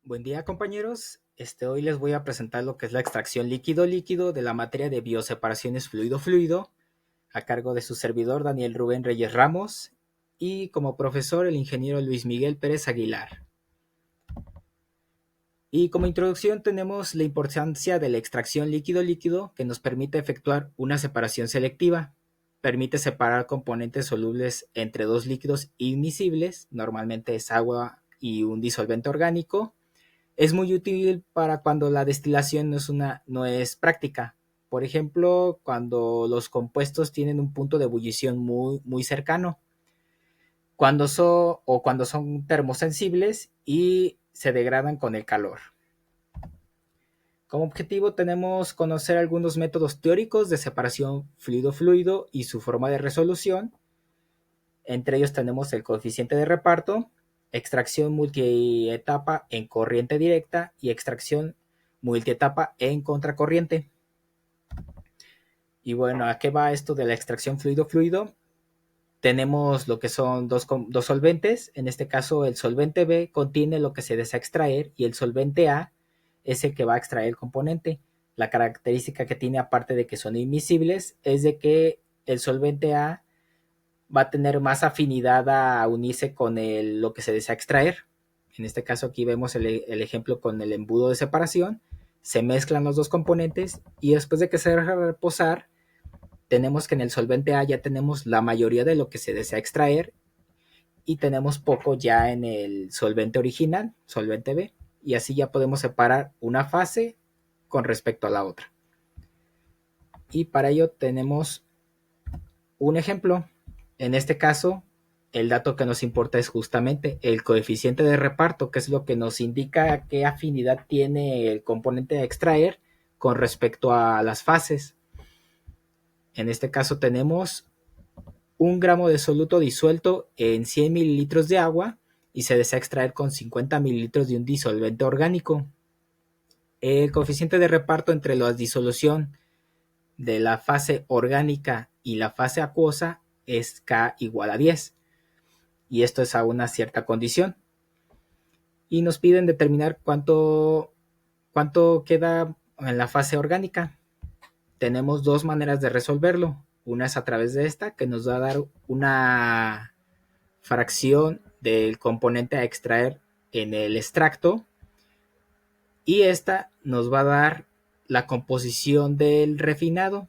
Buen día, compañeros. Hoy les voy a presentar lo que es la extracción líquido-líquido de la materia de bioseparaciones fluido-fluido, a cargo de su servidor Daniel Rubén Reyes Ramos y como profesor el ingeniero Luis Miguel Pérez Aguilar. Y como introducción tenemos la importancia de la extracción líquido-líquido, que nos permite efectuar una separación selectiva. Permite separar componentes solubles entre dos líquidos inmiscibles, normalmente es agua y un disolvente orgánico. Es muy útil para cuando la destilación no es práctica. Por ejemplo, cuando los compuestos tienen un punto de ebullición muy cercano, cuando son termosensibles y se degradan con el calor. Como objetivo tenemos conocer algunos métodos teóricos de separación fluido-fluido y su forma de resolución. Entre ellos tenemos el coeficiente de reparto, extracción multietapa en corriente directa y extracción multietapa en contracorriente. Y bueno, ¿a qué va esto de la extracción fluido-fluido? Tenemos lo que son dos solventes. En este caso, el solvente B contiene lo que se desea extraer y el solvente A es el que va a extraer el componente. La característica que tiene, aparte de que son inmiscibles, es de que el solvente A va a tener más afinidad a unirse con lo que se desea extraer. En este caso aquí vemos el ejemplo con el embudo de separación. Se mezclan los dos componentes y después de que se deja reposar, tenemos que en el solvente A ya tenemos la mayoría de lo que se desea extraer y tenemos poco ya en el solvente original, solvente B, y así ya podemos separar una fase con respecto a la otra. Y para ello tenemos un ejemplo. En este caso, el dato que nos importa es justamente el coeficiente de reparto, que es lo que nos indica qué afinidad tiene el componente a extraer con respecto a las fases. En este caso tenemos 1 gramo de soluto disuelto en 100 mililitros de agua y se desea extraer con 50 mililitros de un disolvente orgánico. El coeficiente de reparto entre la disolución de la fase orgánica y la fase acuosa es K igual a 10. Y esto es a una cierta condición. Y nos piden determinar cuánto queda en la fase orgánica. Tenemos dos maneras de resolverlo. Una es a través de esta, que nos va a dar una fracción del componente a extraer en el extracto. Y esta nos va a dar la composición del refinado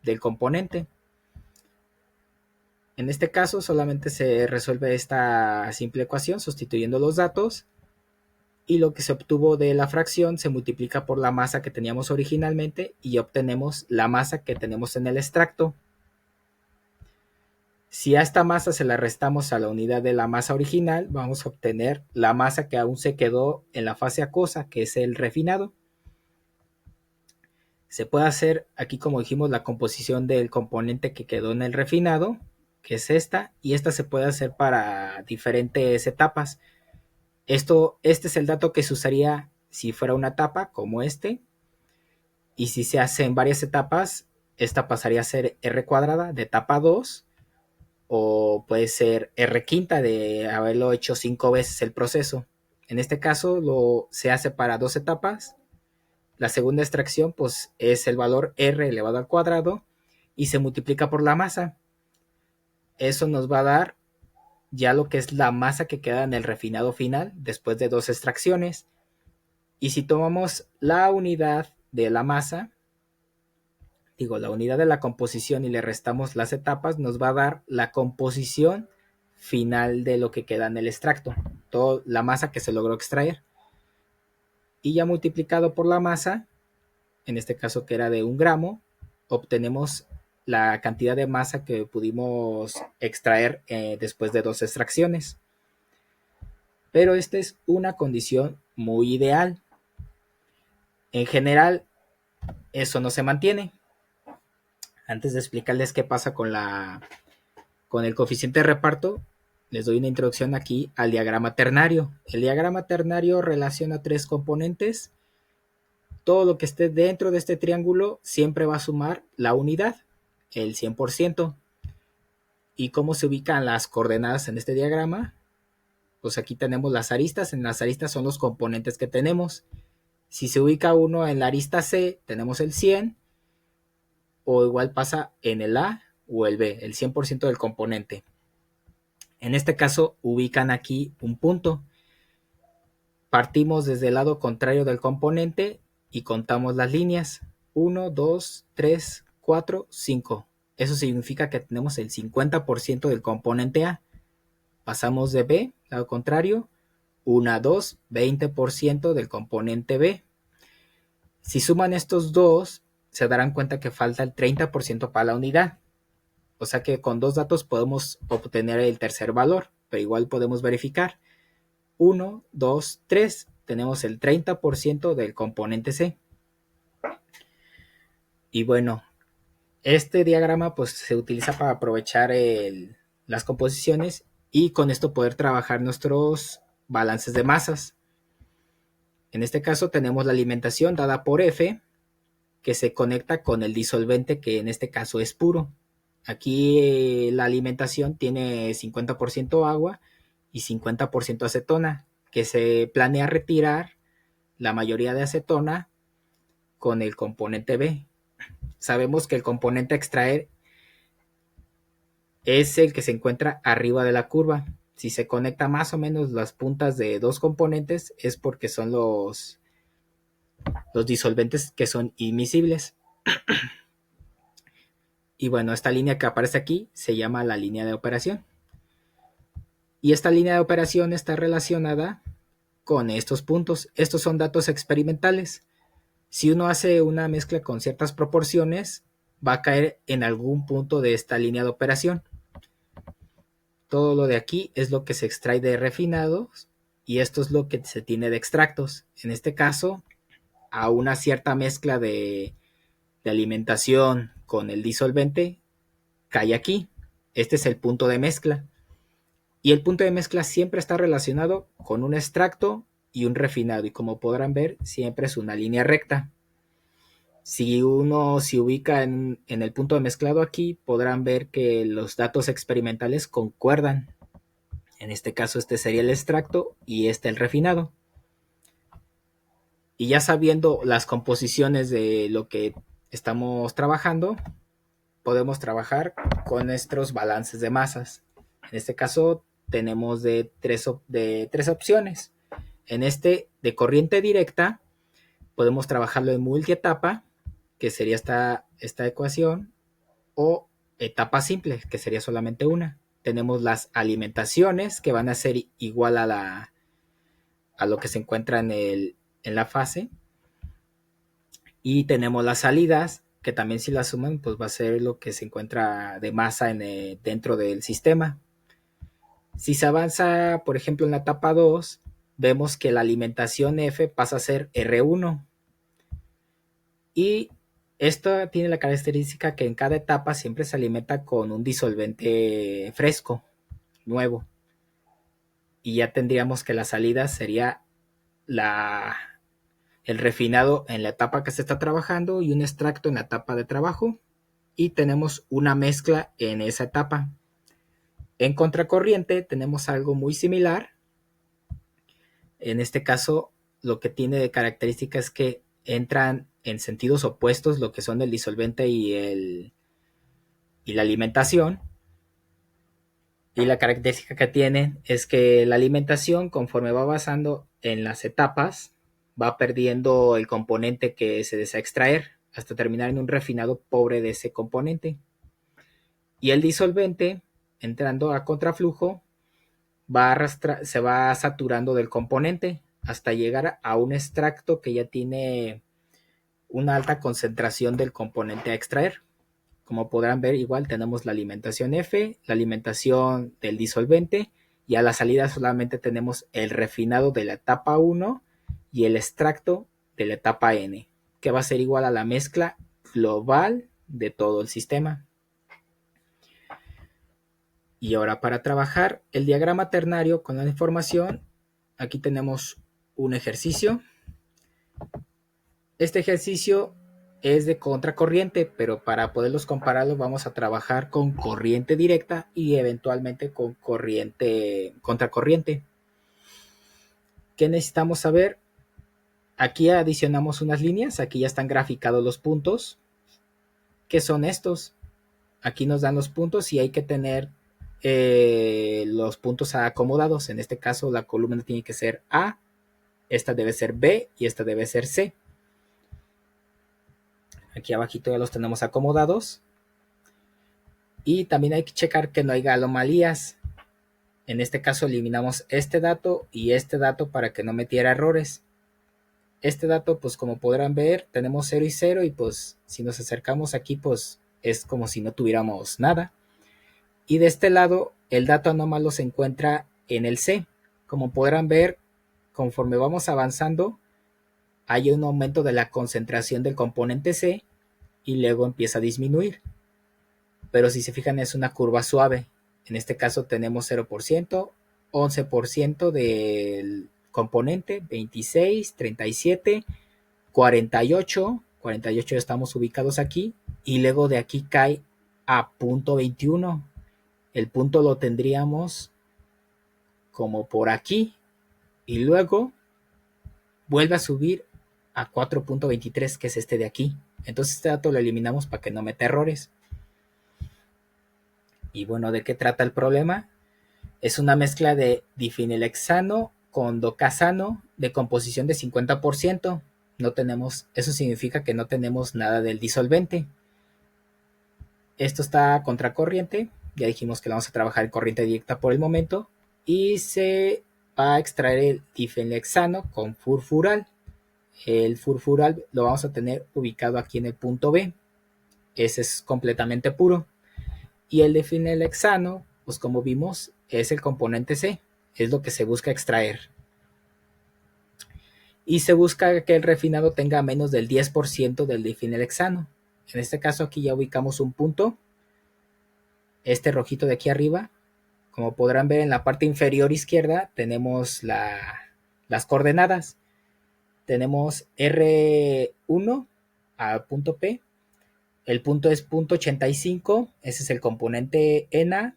del componente. En este caso solamente se resuelve esta simple ecuación sustituyendo los datos y lo que se obtuvo de la fracción se multiplica por la masa que teníamos originalmente y obtenemos la masa que tenemos en el extracto. Si a esta masa se la restamos a la unidad de la masa original, vamos a obtener la masa que aún se quedó en la fase acuosa, que es el refinado. Se puede hacer aquí, como dijimos, la composición del componente que quedó en el refinado, que es esta, y esta se puede hacer para diferentes etapas. Este es el dato que se usaría si fuera una etapa como este, y si se hace en varias etapas, esta pasaría a ser R cuadrada de etapa 2, o puede ser R quinta de haberlo hecho 5 veces el proceso. En este caso se hace para 2 etapas. La segunda extracción pues es el valor R elevado al cuadrado y se multiplica por la masa. Eso nos va a dar ya lo que es la masa que queda en el refinado final después de 2 extracciones. Y si tomamos la unidad de la masa, la unidad de la composición y le restamos las etapas, nos va a dar la composición final de lo que queda en el extracto, toda la masa que se logró extraer. Y ya multiplicado por la masa, en este caso que era de 1 gramo, obtenemos la cantidad de masa que pudimos extraer después de 2 extracciones. Pero esta es una condición muy ideal. En general, eso no se mantiene. Antes de explicarles qué pasa con el coeficiente de reparto, les doy una introducción aquí al diagrama ternario. El diagrama ternario relaciona 3 componentes. Todo lo que esté dentro de este triángulo siempre va a sumar la unidad, el 100%. ¿Y cómo se ubican las coordenadas en este diagrama? Pues aquí tenemos las aristas. En las aristas son los componentes que tenemos. Si se ubica uno en la arista C, tenemos el 100, o igual pasa en el A o el B, el 100% del componente. En este caso, ubican aquí un punto. Partimos desde el lado contrario del componente y contamos las líneas. 1, 2, 3, 4, 5. Eso significa que tenemos el 50% del componente A. Pasamos de B, lado contrario, 1, 2, 20% del componente B. Si suman estos dos, se darán cuenta que falta el 30% para la unidad. O sea que con dos datos podemos obtener el tercer valor, pero igual podemos verificar. 1, 2, 3, tenemos el 30% del componente C. Y bueno, este diagrama pues se utiliza para aprovechar las composiciones y con esto poder trabajar nuestros balances de masas. En este caso tenemos la alimentación dada por F, que se conecta con el disolvente, que en este caso es puro. Aquí la alimentación tiene 50% agua y 50% acetona, que se planea retirar la mayoría de acetona con el componente B. Sabemos que el componente a extraer es el que se encuentra arriba de la curva. Si se conecta más o menos las puntas de dos componentes es porque son los disolventes que son imisibles. Y bueno, esta línea que aparece aquí se llama la línea de operación. Y esta línea de operación está relacionada con estos puntos. Estos son datos experimentales. Si uno hace una mezcla con ciertas proporciones, va a caer en algún punto de esta línea de operación. Todo lo de aquí es lo que se extrae de refinados y esto es lo que se tiene de extractos. En este caso, a una cierta mezcla de alimentación con el disolvente, cae aquí. Este es el punto de mezcla. Y el punto de mezcla siempre está relacionado con un extracto y un refinado. Y como podrán ver, siempre es una línea recta. Si uno se ubica en el punto de mezclado aquí, podrán ver que los datos experimentales concuerdan. En este caso, este sería el extracto y este el refinado. Y ya sabiendo las composiciones de lo que estamos trabajando, podemos trabajar con nuestros balances de masas. En este caso, tenemos de tres opciones. En este de corriente directa, podemos trabajarlo en multietapa, que sería esta ecuación, o etapa simple, que sería solamente una. Tenemos las alimentaciones, que van a ser igual a lo que se encuentra en la fase. Y tenemos las salidas, que también si las suman, pues va a ser lo que se encuentra de masa dentro del sistema. Si se avanza, por ejemplo, en la etapa 2, vemos que la alimentación F pasa a ser R1. Y esto tiene la característica que en cada etapa siempre se alimenta con un disolvente fresco, nuevo. Y ya tendríamos que la salida sería el refinado en la etapa que se está trabajando y un extracto en la etapa de trabajo. Y tenemos una mezcla en esa etapa. En contracorriente tenemos algo muy similar. En este caso, lo que tiene de característica es que entran en sentidos opuestos lo que son el disolvente y la alimentación. Y la característica que tienen es que la alimentación, conforme va avanzando en las etapas, va perdiendo el componente que se desea extraer hasta terminar en un refinado pobre de ese componente. Y el disolvente, entrando a contraflujo, se va saturando del componente hasta llegar a un extracto que ya tiene una alta concentración del componente a extraer. Como podrán ver, igual tenemos la alimentación F, la alimentación del disolvente, y a la salida solamente tenemos el refinado de la etapa 1 y el extracto de la etapa N, que va a ser igual a la mezcla global de todo el sistema. Y ahora para trabajar el diagrama ternario con la información, aquí tenemos un ejercicio. Este ejercicio es de contracorriente, pero para poderlos compararlos vamos a trabajar con corriente directa y eventualmente con contracorriente. ¿Qué necesitamos saber? Aquí adicionamos unas líneas, aquí ya están graficados los puntos. ¿Qué son estos? Aquí nos dan los puntos y hay que tener los puntos acomodados. En este caso la columna tiene que ser A, esta debe ser B y esta debe ser C. Aquí abajito ya los tenemos acomodados. Y también hay que checar que no haya anomalías. En este caso eliminamos este dato y este dato para que no metiera errores. Este dato, pues como podrán ver, tenemos 0 y 0 y pues si nos acercamos aquí, pues es como si no tuviéramos nada. Y de este lado, el dato anómalo se encuentra en el C. Como podrán ver, conforme vamos avanzando, hay un aumento de la concentración del componente C y luego empieza a disminuir. Pero si se fijan, es una curva suave. En este caso tenemos 0%, 11% del componente, 26, 37, 48, 48 estamos ubicados aquí, y luego de aquí cae a punto 21. El punto lo tendríamos como por aquí, y luego vuelve a subir a 4.23, que es este de aquí. Entonces este dato lo eliminamos para que no meta errores. Y bueno, ¿de qué trata el problema? Es una mezcla de difenilhexano con docasano de composición de 50%. No tenemos, eso significa que no tenemos nada del disolvente. Esto está a contracorriente. Ya dijimos que vamos a trabajar en corriente directa por el momento. Y se va a extraer el difenilhexano con furfural. El furfural lo vamos a tener ubicado aquí en el punto B. Ese es completamente puro. Y el difenilhexano, pues como vimos, es el componente C. Es lo que se busca extraer. Y se busca que el refinado tenga menos del 10% del difenilhexano. En este caso aquí ya ubicamos un punto. Este rojito de aquí arriba. Como podrán ver en la parte inferior izquierda tenemos las coordenadas. Tenemos R1 a punto P. El punto es punto 85. Ese es el componente ENA.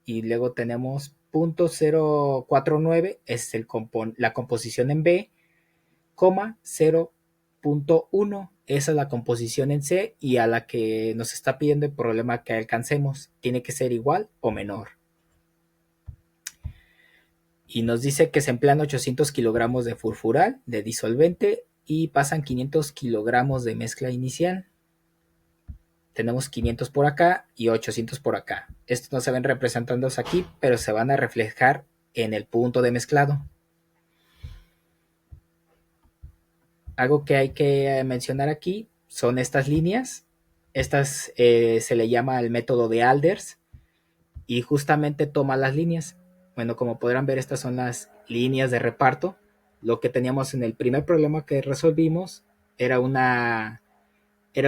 Y luego tenemos punto 049. Es la composición en B. 0.1. Esa es la composición en C y a la que nos está pidiendo el problema que alcancemos. Tiene que ser igual o menor. Y nos dice que se emplean 800 kilogramos de furfural de disolvente y pasan 500 kilogramos de mezcla inicial. Tenemos 500 por acá y 800 por acá. Estos no se ven representados aquí, pero se van a reflejar en el punto de mezclado. Algo que hay que mencionar aquí son estas líneas. Estas se le llama el método de Alders y justamente toma las líneas. Bueno, como podrán ver, estas son las líneas de reparto. Lo que teníamos en el primer problema que resolvimos era un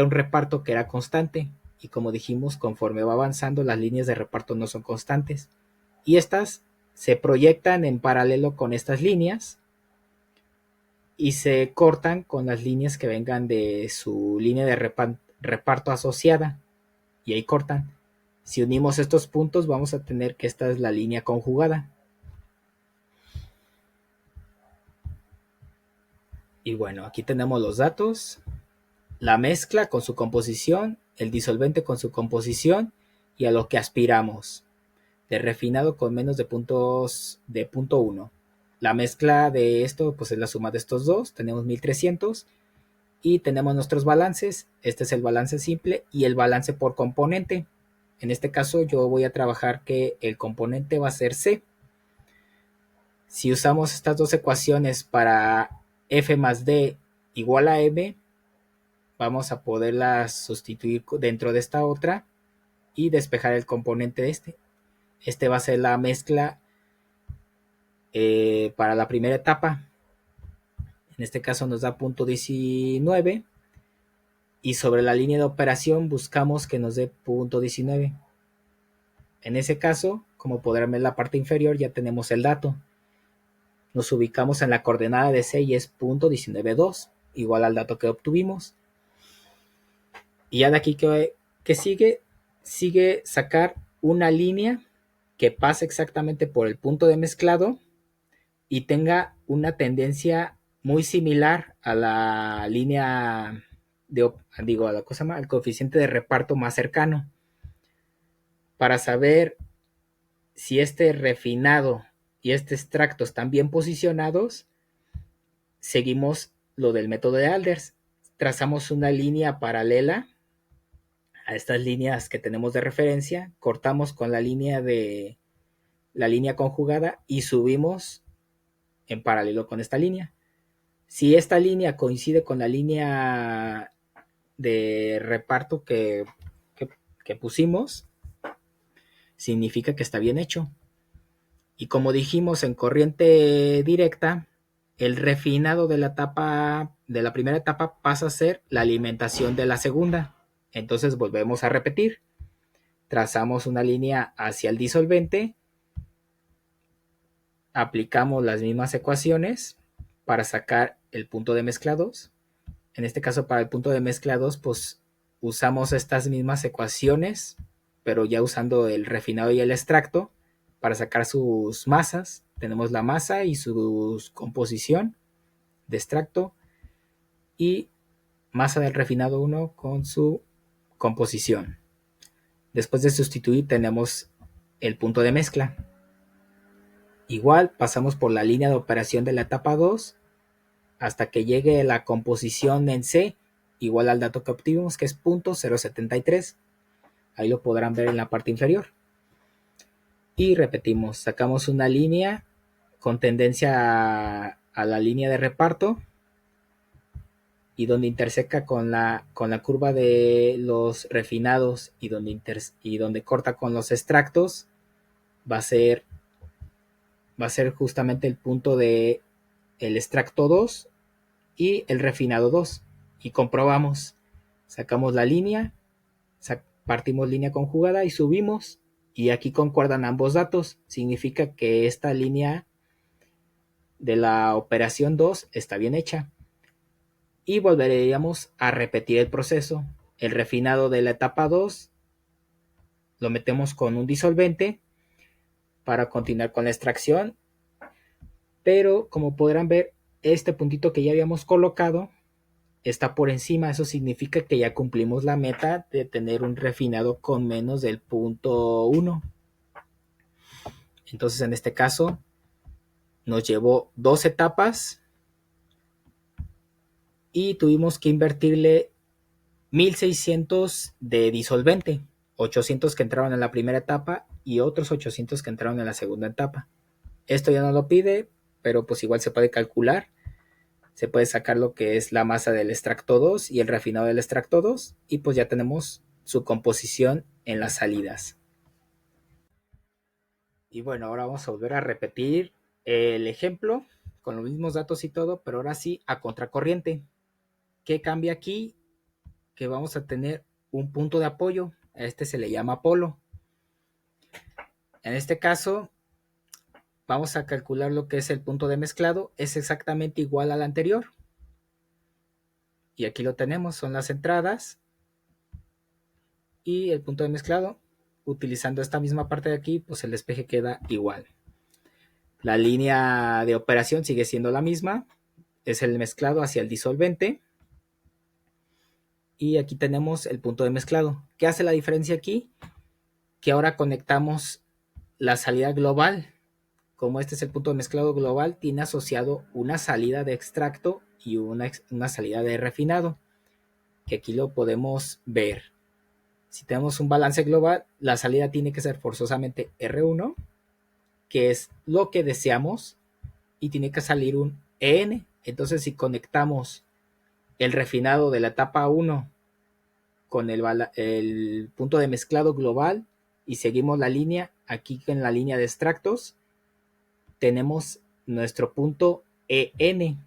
reparto que era constante. Y como dijimos, conforme va avanzando, las líneas de reparto no son constantes. Y estas se proyectan en paralelo con estas líneas y se cortan con las líneas que vengan de su línea de reparto asociada. Y ahí cortan. Si unimos estos puntos, vamos a tener que esta es la línea conjugada. Y bueno, aquí tenemos los datos, la mezcla con su composición, el disolvente con su composición y a lo que aspiramos. De refinado con menos de puntos de punto 1. La mezcla de esto pues es la suma de estos dos, tenemos 1300 y tenemos nuestros balances. Este es el balance simple y el balance por componente. En este caso yo voy a trabajar que el componente va a ser C. Si usamos estas dos ecuaciones para F más D igual a M, vamos a poderlas sustituir dentro de esta otra y despejar el componente de este. Este va a ser la mezcla para la primera etapa. En este caso nos da punto 19 y sobre la línea de operación buscamos que nos dé punto 19. En ese caso, como podrán ver en la parte inferior, ya tenemos el dato. Nos ubicamos en la coordenada de C y es punto 19.2, igual al dato que obtuvimos. Y ya de aquí que sigue sacar una línea que pase exactamente por el punto de mezclado y tenga una tendencia muy similar a la línea a la cosa más, al coeficiente de reparto más cercano, para saber si este refinado y este extracto están bien posicionados. Seguimos lo del método de Alders, trazamos una línea paralela a estas líneas que tenemos de referencia, cortamos con la línea conjugada y subimos en paralelo con esta línea. Si esta línea coincide con la línea de reparto que pusimos, significa que está bien hecho. Y como dijimos en corriente directa, el refinado de la primera etapa pasa a ser la alimentación de la segunda. Entonces volvemos a repetir. Trazamos una línea hacia el disolvente, aplicamos las mismas ecuaciones para sacar el punto de mezcla 2. En este caso, para el punto de mezcla 2, pues usamos estas mismas ecuaciones, pero ya usando el refinado y el extracto para sacar sus masas. Tenemos la masa y su composición de extracto y masa del refinado 1 con su composición. Después de sustituir tenemos el punto de mezcla. Igual pasamos por la línea de operación de la etapa 2 hasta que llegue la composición en C igual al dato que obtuvimos, que es .073. Ahí lo podrán ver en la parte inferior. Y repetimos, sacamos una línea con tendencia a la línea de reparto y donde interseca con la curva de los refinados y donde corta con los extractos, va a ser justamente el punto de el extracto 2 y el refinado 2. Y comprobamos, sacamos la línea, partimos línea conjugada y subimos, y aquí concuerdan ambos datos. Significa que esta línea de la operación 2 está bien hecha. Y volveríamos a repetir el proceso. El refinado de la etapa 2 lo metemos con un disolvente para continuar con la extracción, pero como podrán ver, este puntito que ya habíamos colocado está por encima. Eso significa que ya cumplimos la meta de tener un refinado con menos del punto 1. Entonces en este caso nos llevó 2 etapas y tuvimos que invertirle 1600 de disolvente, 800 que entraron en la primera etapa y otros 800 que entraron en la segunda etapa. Esto ya no lo pide, pero pues igual se puede calcular. Se puede sacar lo que es la masa del extracto 2 y el refinado del extracto 2 y pues ya tenemos su composición en las salidas. Y bueno, ahora vamos a volver a repetir el ejemplo con los mismos datos y todo, pero ahora sí a contracorriente. ¿Qué cambia aquí? Que vamos a tener un punto de apoyo. A este se le llama polo. En este caso, vamos a calcular lo que es el punto de mezclado. Es exactamente igual al anterior. Y aquí lo tenemos, son las entradas y el punto de mezclado. Utilizando esta misma parte de aquí, pues el despeje queda igual. La línea de operación sigue siendo la misma. Es el mezclado hacia el disolvente. Y aquí tenemos el punto de mezclado. ¿Qué hace la diferencia aquí? Que ahora conectamos la salida global. Como este es el punto de mezclado global, tiene asociado una salida de extracto y una salida de refinado, que aquí lo podemos ver. Si tenemos un balance global, la salida tiene que ser forzosamente R1, que es lo que deseamos, y tiene que salir un EN. Entonces, si conectamos el refinado de la etapa 1 con el punto de mezclado global y seguimos la línea, aquí en la línea de extractos, tenemos nuestro punto EN,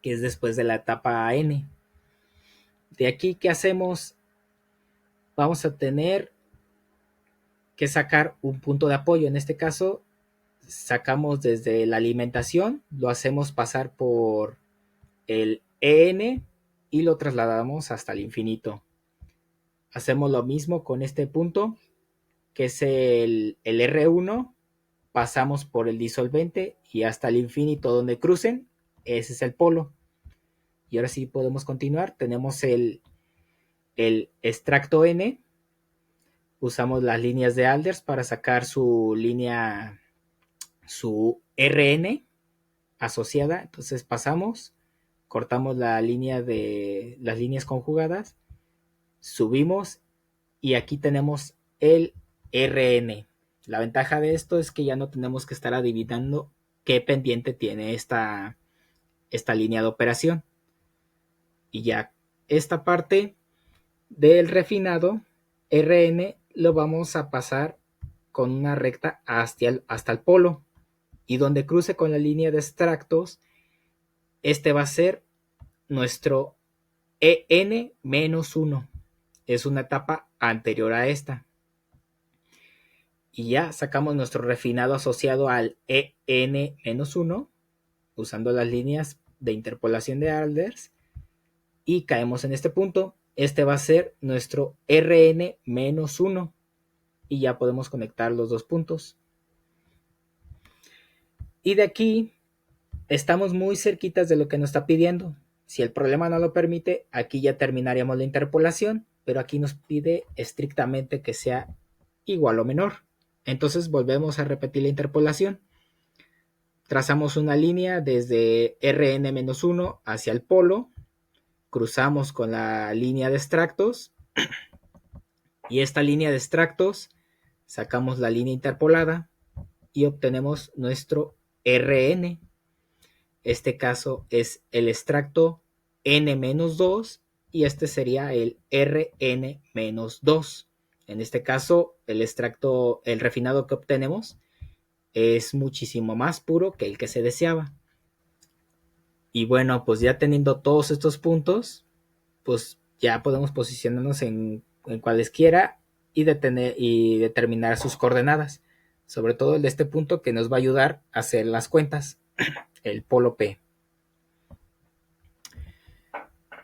que es después de la etapa N. De aquí, ¿qué hacemos? Vamos a tener que sacar un punto de apoyo. En este caso, sacamos desde la alimentación, lo hacemos pasar por el EN y lo trasladamos hasta el infinito. Hacemos lo mismo con este punto, que es el R1, pasamos por el disolvente y hasta el infinito donde crucen, ese es el polo. Y ahora sí podemos continuar. Tenemos el extracto N. Usamos las líneas de Alders para sacar su línea, su RN asociada. Entonces pasamos, cortamos la línea de las líneas conjugadas, subimos y aquí tenemos el RN. La ventaja de esto es que ya no tenemos que estar adivinando qué pendiente tiene esta línea de operación. Y ya esta parte del refinado RN lo vamos a pasar con una recta hasta el polo. Y donde cruce con la línea de extractos, este va a ser nuestro EN-1. Es una etapa anterior a esta. Y ya sacamos nuestro refinado asociado al EN-1 usando las líneas de interpolación de Alders y caemos en este punto. Este va a ser nuestro RN-1 y ya podemos conectar los dos puntos. Y de aquí estamos muy cerquitas de lo que nos está pidiendo. Si el problema no lo permite, aquí ya terminaríamos la interpolación, pero aquí nos pide estrictamente que sea igual o menor. Entonces volvemos a repetir la interpolación. Trazamos una línea desde Rn-1 hacia el polo, cruzamos con la línea de extractos y esta línea de extractos sacamos la línea interpolada y obtenemos nuestro Rn. Este caso es el extracto N-2 y este sería el Rn-2. En este caso, el refinado que obtenemos es muchísimo más puro que el que se deseaba. Y bueno, pues ya teniendo todos estos puntos, pues ya podemos posicionarnos en cualesquiera y determinar sus coordenadas. Sobre todo el de este punto que nos va a ayudar a hacer las cuentas, el polo P.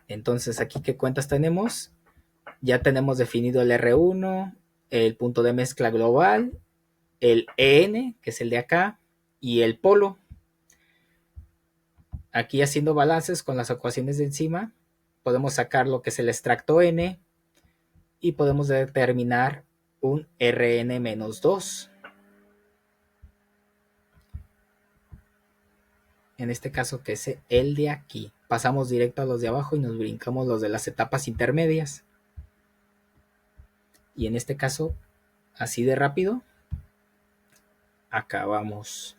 Entonces, aquí qué cuentas tenemos. Ya tenemos definido el R1, el punto de mezcla global, el EN, que es el de acá, y el polo. Aquí haciendo balances con las ecuaciones de encima, podemos sacar lo que es el extracto N y podemos determinar un Rn-2. En este caso que es el de aquí. Pasamos directo a los de abajo y nos brincamos los de las etapas intermedias. Y en este caso, así de rápido, acabamos.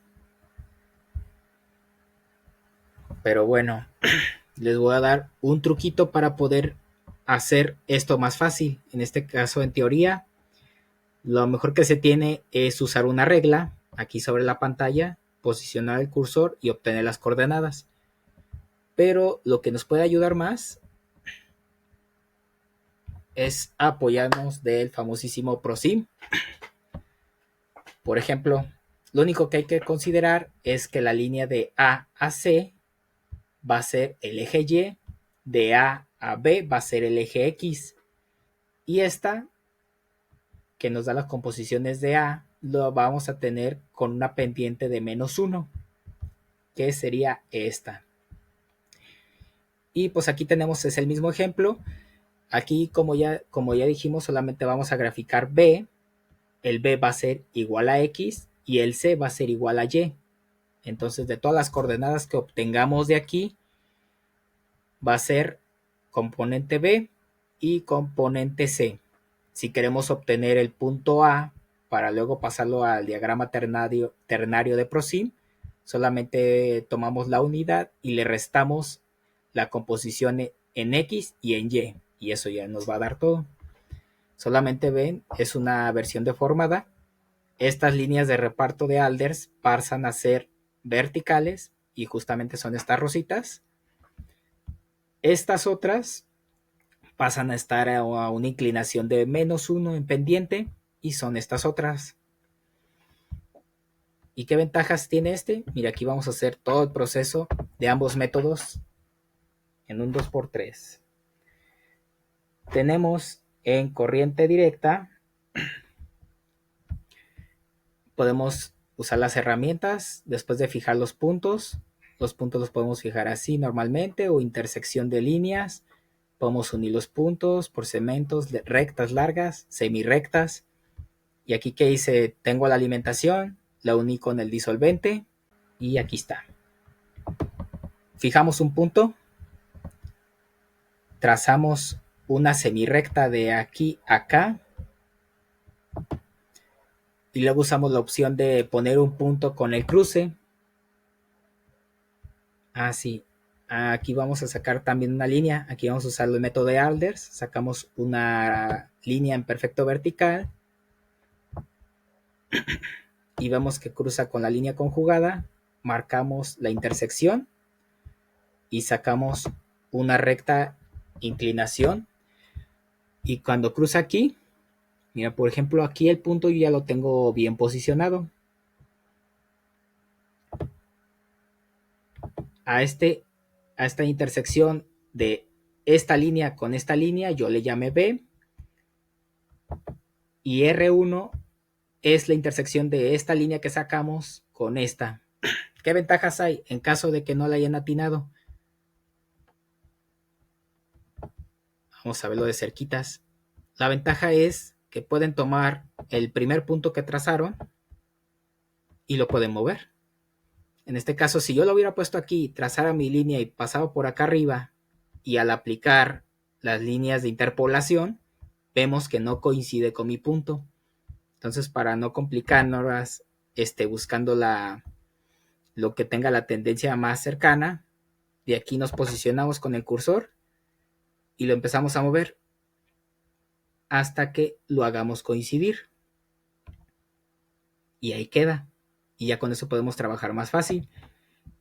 Pero bueno, les voy a dar un truquito para poder hacer esto más fácil. En este caso, en teoría, lo mejor que se tiene es usar una regla aquí sobre la pantalla, posicionar el cursor y obtener las coordenadas. Pero lo que nos puede ayudar más es apoyarnos del famosísimo ProSim. Por ejemplo, lo único que hay que considerar es que la línea de A a C va a ser el eje Y, de A a B va a ser el eje X, y esta, que nos da las composiciones de A, lo vamos a tener con una pendiente de -1, que sería esta. Y pues aquí tenemos, es el mismo ejemplo. Aquí, como ya dijimos, solamente vamos a graficar B. El B va a ser igual a X y el C va a ser igual a Y. Entonces, de todas las coordenadas que obtengamos de aquí, va a ser componente B y componente C. Si queremos obtener el punto A para luego pasarlo al diagrama ternario de ProSim, solamente tomamos la unidad y le restamos la composición en X y en Y, y eso ya nos va a dar todo. Solamente ven, es una versión deformada. Estas líneas de reparto de Alders pasan a ser verticales y justamente son estas rositas. Estas otras pasan a estar a una inclinación de -1 en pendiente y son estas otras. ¿Y qué ventajas tiene este? Mira, aquí vamos a hacer todo el proceso de ambos métodos en un 2x3. Tenemos en corriente directa, podemos usar las herramientas después de fijar los puntos. Los puntos los podemos fijar así normalmente o intersección de líneas. Podemos unir los puntos por segmentos, rectas largas, semirectas. Y aquí que hice, tengo la alimentación, la uní con el disolvente y aquí está. Fijamos un punto, trazamos una semirecta de aquí a acá y luego usamos la opción de poner un punto con el cruce. Así. Aquí vamos a sacar también una línea. Aquí vamos a usar el método de Alders. Sacamos una línea en perfecto vertical y vemos que cruza con la línea conjugada. Marcamos la intersección y sacamos una recta inclinación. Y cuando cruza aquí, mira, por ejemplo, aquí el punto yo ya lo tengo bien posicionado. A esta intersección de esta línea con esta línea yo le llamé B y R1 es la intersección de esta línea que sacamos con esta. ¿Qué ventajas hay en caso de que no la hayan atinado? Vamos a verlo de cerquitas. La ventaja es que pueden tomar el primer punto que trazaron y lo pueden mover. En este caso, si yo lo hubiera puesto aquí, trazara mi línea y pasaba por acá arriba, y al aplicar las líneas de interpolación, vemos que no coincide con mi punto. Entonces, para no complicarnos, buscando lo que tenga la tendencia más cercana, de aquí nos posicionamos con el cursor y lo empezamos a mover hasta que lo hagamos coincidir. Y ahí queda. Y ya con eso podemos trabajar más fácil.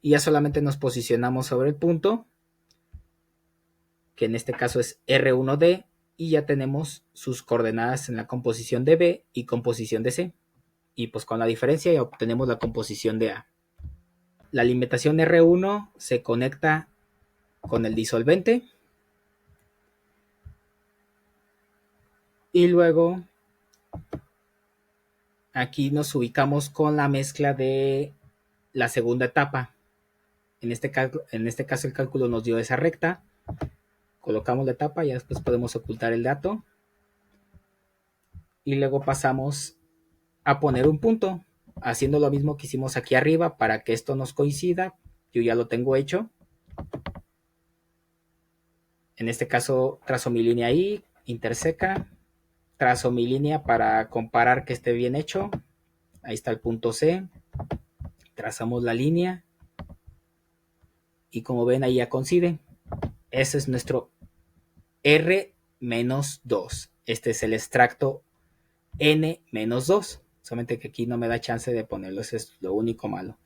Y ya solamente nos posicionamos sobre el punto, que en este caso es R1D, y ya tenemos sus coordenadas en la composición de B y composición de C. Y pues con la diferencia ya obtenemos la composición de A. La alimentación R1 se conecta con el disolvente y luego aquí nos ubicamos con la mezcla de la segunda etapa. En este caso el cálculo nos dio esa recta. Colocamos la etapa y después podemos ocultar el dato. Y luego pasamos a poner un punto, haciendo lo mismo que hicimos aquí arriba para que esto nos coincida. Yo ya lo tengo hecho. En este caso trazo mi línea ahí, interseca, trazo mi línea para comparar que esté bien hecho. Ahí está el punto C. Trazamos la línea y como ven ahí ya coincide. Ese es nuestro R-2. Este es el extracto N-2. Solamente que aquí no me da chance de ponerlo. Eso es lo único malo.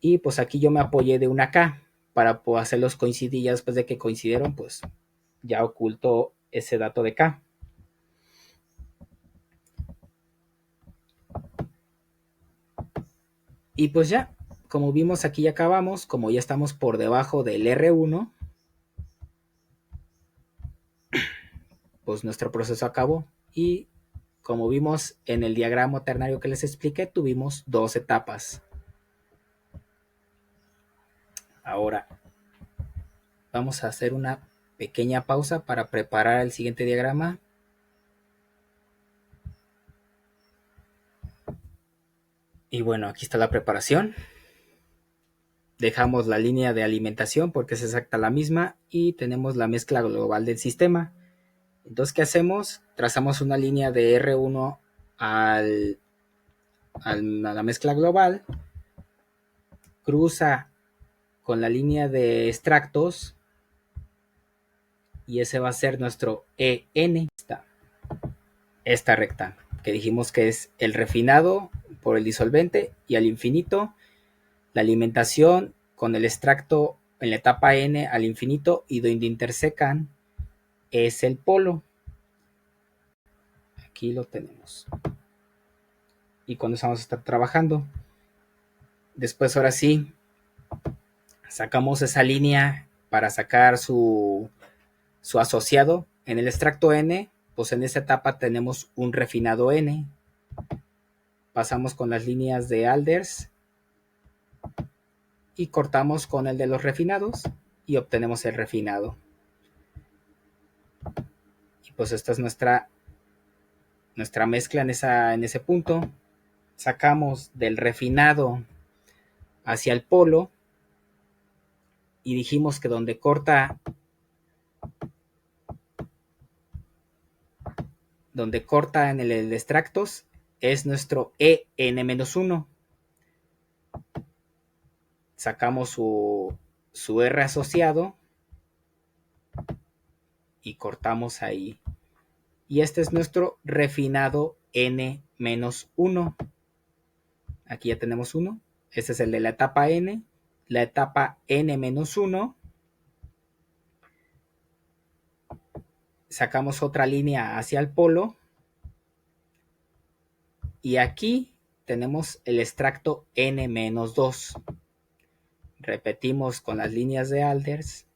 Y pues aquí yo me apoyé de una K para poder hacerlos coincidir. Ya después de que coincidieron, pues ya oculto ese dato de K. Y pues ya, como vimos aquí ya acabamos, como ya estamos por debajo del R1, pues nuestro proceso acabó. Y como vimos en el diagrama ternario que les expliqué, tuvimos dos etapas. Ahora vamos a hacer una pequeña pausa para preparar el siguiente diagrama. Y bueno, aquí está la preparación. Dejamos la línea de alimentación porque es exacta la misma y tenemos la mezcla global del sistema. Entonces, ¿qué hacemos? Trazamos una línea de R1 a la mezcla global, cruza con la línea de extractos y ese va a ser nuestro EN, esta recta que dijimos que es el refinado por el disolvente y al infinito, la alimentación con el extracto en la etapa N al infinito y donde intersecan es el polo. Aquí lo tenemos. Y con eso vamos a estar trabajando. Después, ahora sí, sacamos esa línea para sacar su asociado. En el extracto N, pues en esa etapa tenemos un refinado N. pasamos con las líneas de Alders y cortamos con el de los refinados y obtenemos el refinado. Y pues esta es nuestra mezcla en ese punto. Sacamos del refinado hacia el polo y dijimos que donde corta en el extractos es nuestro EN-1. Sacamos su R asociado y cortamos ahí. Y este es nuestro refinado N-1. Aquí ya tenemos uno. Este es el de la etapa N. La etapa N-1. Sacamos otra línea hacia el polo. Y aquí tenemos el extracto N-2. Repetimos con las líneas de Alders.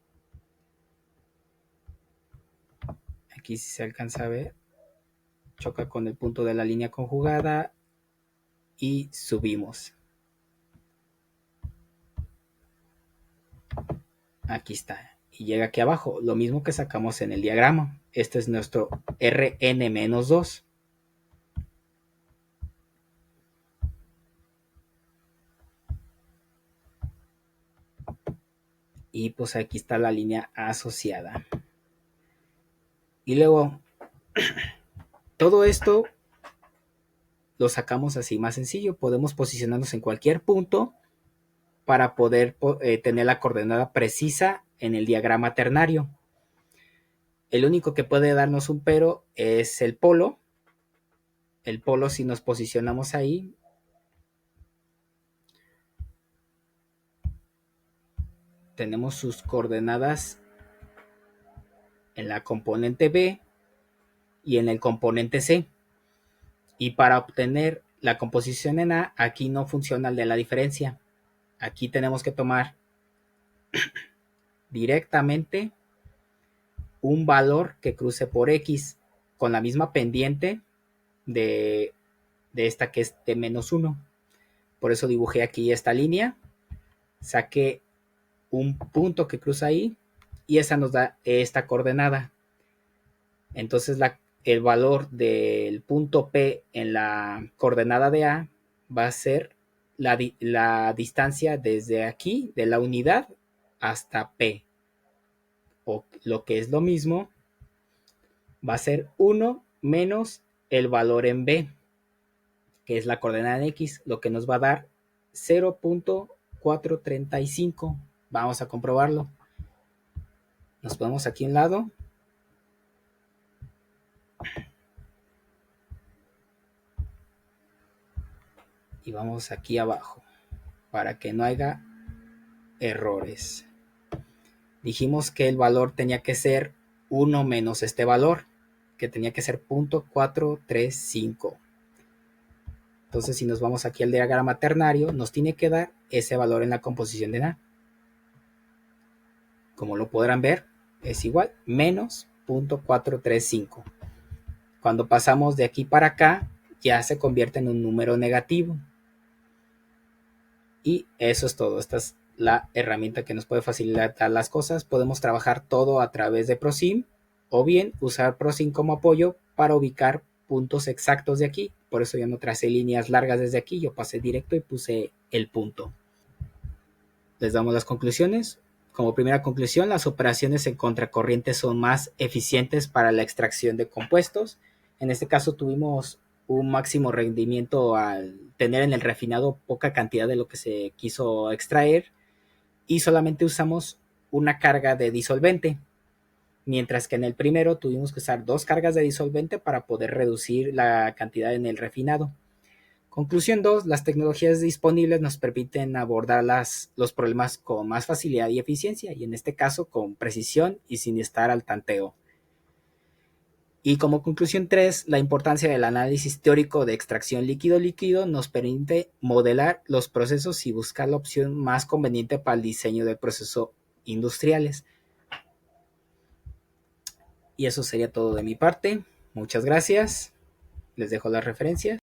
Aquí si se alcanza a ver. Choca con el punto de la línea conjugada. Y subimos. Aquí está. Y llega aquí abajo. Lo mismo que sacamos en el diagrama. Este es nuestro Rn-2. Y pues aquí está la línea asociada. Y luego, todo esto lo sacamos así más sencillo. Podemos posicionarnos en cualquier punto para poder tener la coordenada precisa en el diagrama ternario. El único que puede darnos un pero es el polo. El polo, si nos posicionamos ahí, tenemos sus coordenadas en la componente B y en el componente C. Y para obtener la composición en A, aquí no funciona el de la diferencia. Aquí tenemos que tomar directamente un valor que cruce por X con la misma pendiente de esta que es de -1. Por eso dibujé aquí esta línea, saqué un punto que cruza ahí y esa nos da esta coordenada. Entonces el valor del punto P en la coordenada de A va a ser la distancia desde aquí, de la unidad, hasta P. O lo que es lo mismo, va a ser 1 menos el valor en B, que es la coordenada en X, lo que nos va a dar 0.435. Vamos a comprobarlo. Nos ponemos aquí a un lado. Y vamos aquí abajo, para que no haya errores. Dijimos que el valor tenía que ser 1 menos este valor, que tenía que ser 0.435. Entonces, si nos vamos aquí al diagrama ternario, nos tiene que dar ese valor en la composición de A. Como lo podrán ver, es igual, menos 0.435. Cuando pasamos de aquí para acá, ya se convierte en un número negativo. Y eso es todo. Esta es la herramienta que nos puede facilitar las cosas. Podemos trabajar todo a través de ProSim o bien usar ProSim como apoyo para ubicar puntos exactos de aquí. Por eso yo no tracé líneas largas desde aquí, yo pasé directo y puse el punto. Les damos las conclusiones. Como primera conclusión, las operaciones en contracorriente son más eficientes para la extracción de compuestos. En este caso tuvimos un máximo rendimiento al tener en el refinado poca cantidad de lo que se quiso extraer y solamente usamos una carga de disolvente, mientras que en el primero tuvimos que usar 2 cargas de disolvente para poder reducir la cantidad en el refinado. Conclusión 2, las tecnologías disponibles nos permiten abordar los problemas con más facilidad y eficiencia, y en este caso con precisión y sin estar al tanteo. Y como conclusión 3, la importancia del análisis teórico de extracción líquido-líquido nos permite modelar los procesos y buscar la opción más conveniente para el diseño del proceso industriales. Y eso sería todo de mi parte. Muchas gracias. Les dejo las referencias.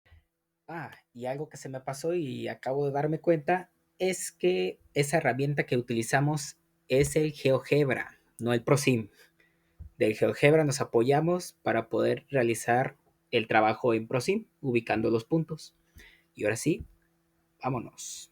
Y algo que se me pasó y acabo de darme cuenta es que esa herramienta que utilizamos es el GeoGebra, no el ProSim. Del GeoGebra nos apoyamos para poder realizar el trabajo en ProSim, ubicando los puntos. Y ahora sí, vámonos.